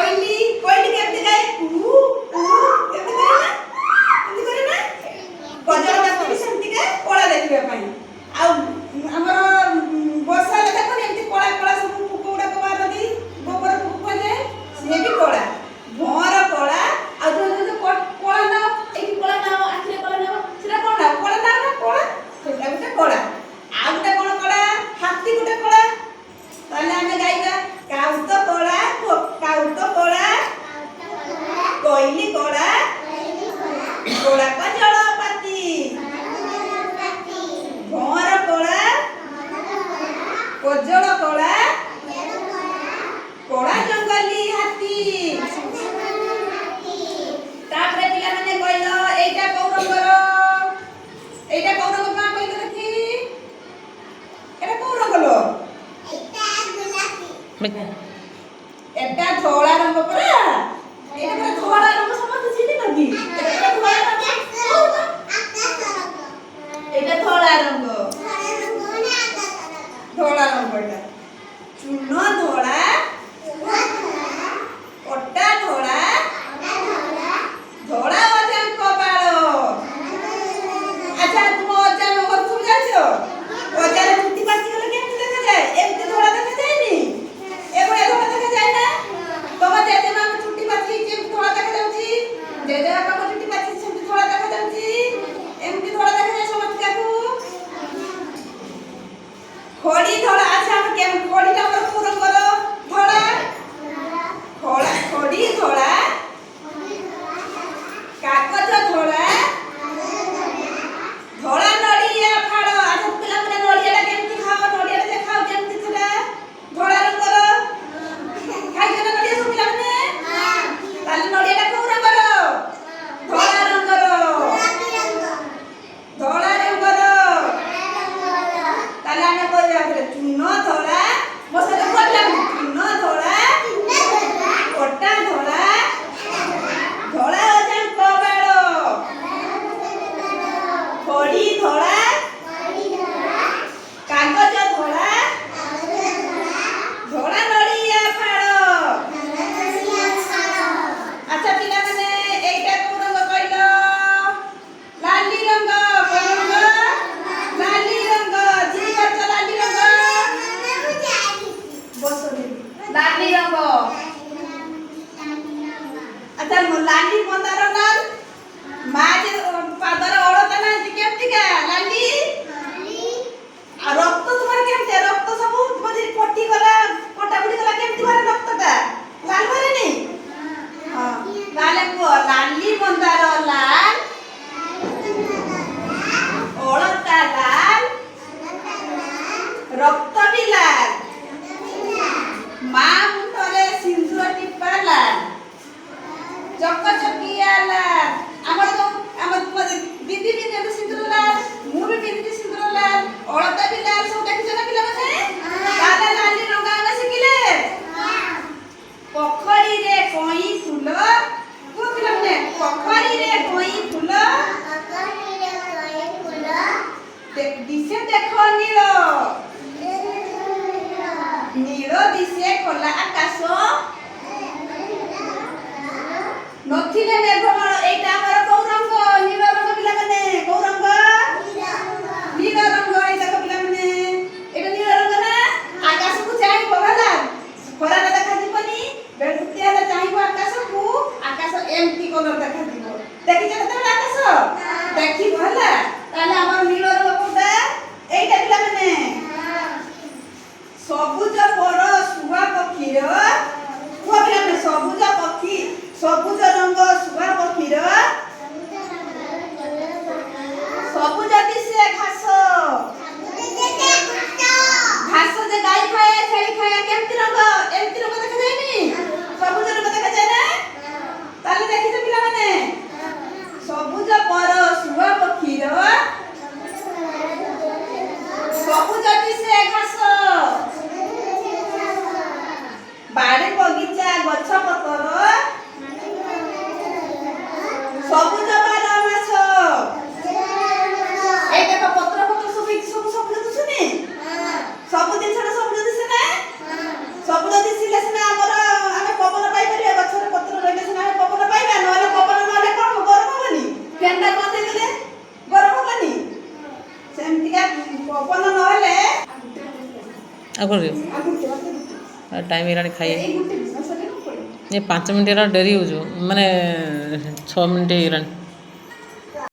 कोयली कोयली केमती गाए ऊ ऊ केमती करे ना केमती करे ना गजर माछ भी सेमती का कोला देखिबा पई आ हमर वर्षा रे देखो एमती कोला कोला सब पुक उडा को मारदी गोबर पुक पजे से भी कोला भोर कोला आ जो कोला ना एकी कोला ना आखिरे कोला ना सेटा कोला ना कोला सेटा गुटे कोला आ गुटे कोन कोला हाथी गुटे कोला ताले आमे गाइबा काउतो कोला कोयली कोला कोला का जलपाती भोर कोला कोजल कोला कोला जंगली हाथी तापरे पिला माने कहलो एटा कौ रंगर मा कहलो देखी एटा कौ रंग लो एटा धोला रंग परा एटा परा धोला रंग समस्त चिनी नदी एटा धोला रंग एटा धोला रंग एटा चूर्ण धोला ओटा धोला धोला वजन कपाळ अच्छा तुम वजन मगर तुम जाछो वजन चुटी पाची गले केमती देखा जाए एमती धोला देखा जाए नी एबो धोला देखा जाए ना तोमा जेते मा चुटी पाची जेम धोला देखा जाउची जेते बापा चुटी पाची सेमती धोला देखा जाउची एमती धोला देखा जाए समस्त काकू खोड़ी धोला अच्छा हम केम खोड़ी ला हमर को रंगर धोला खोड़ा खोड़ी धोला कागज धोला धोला नड़िया फाड़ अच्छा पिला मने नड़िया ला केमती खाओ नड़िया ला देखाओ केमती थिला धोला रंगर खाइ जना नड़िया सब पिला मने ताले नड़िया ला को रंगर धोला रंगर ताले आने को चूर्ण धोला मोसे तो बोलला चूर्ण धोला ओटा धोला धोला वजन कबाळ खोड़ी धोला कागज धोला धोला नड़िया फाड़ अच्छा पिला माने एटा को रंग कहलो लाली रंग लाली रंग जी करछ लाली रंग बसो लाली रंग अच्छा लाली मंदार लाल माजे पादर ओळता ना केमती का लाली आ रक्त तुम्हार केमते रक्त सब मझे पट्टी गला कोटा बुडी गला केमती बारे रक्तटा लाल बारे नी हां लाले को लाली मंदार लाल ओळता लाल रक्त भी लाल मा मुंडरे सिंदूर टिप्पा लाल चक चकिया लाल हमर तो हमर दीदी भी ने सिंदूर लाल मु भी दीदी सिंदूर लाल ओळता भी लाल सब देखि जना पिला माने लाल लाली रंग आना सिकिले पोखरी रे कोई फूल को पिला माने पोखरी रे कोई फूल देख दिसे देखो नीलो नीलो दिसे खोला आकाश नथिले मेघमाळ एटा हमर कौ रंग नीलो रंग पिला माने कौ रंग नीलो रंग एटा को पिला माने एटा नीलो रंग ना आकाश को चाहि बहला खरा ना देखा दिबनी बेलुतिया ला चाहिबो आकाश एमटी कलर देखा दिबो देखि जते तले आकाश देखि बहला ताले हमर नीलो रंग कोटा एटा पिला माने सबुज पर सुहा पक्षीर को पिला माने सबुज पक्षी सबुज रंग सुहा पक्षीर सबुज दिसे घास घास जे गाई खाए छेली खाए केमती रंग एमती रंग देखा जाय नी सबुज रंग देखा जाय ना ताले देखि तो पिला माने सबुज पर सुहा पक्षीर सबुज दिसे घास बाड़ी बगीचा गछ पतर ଆଉ କ'ଣ କରିବ? ଆଉ ଗୋଟେ ବାକି ଗୋଟେ। ଟାଇମ୍ ହେଇଗଲାଣି ଖାଇବା। ଏଇ ଗୋଟେ ବିଶ୍ୱାସରେ ପଡ଼ିବ। ଏ 5 ମିନିଟ୍ ହେଲା ଡେରି ହେଉଛୁ ମାନେ 6 ମିନିଟ୍ ହେଇଗଲାଣି।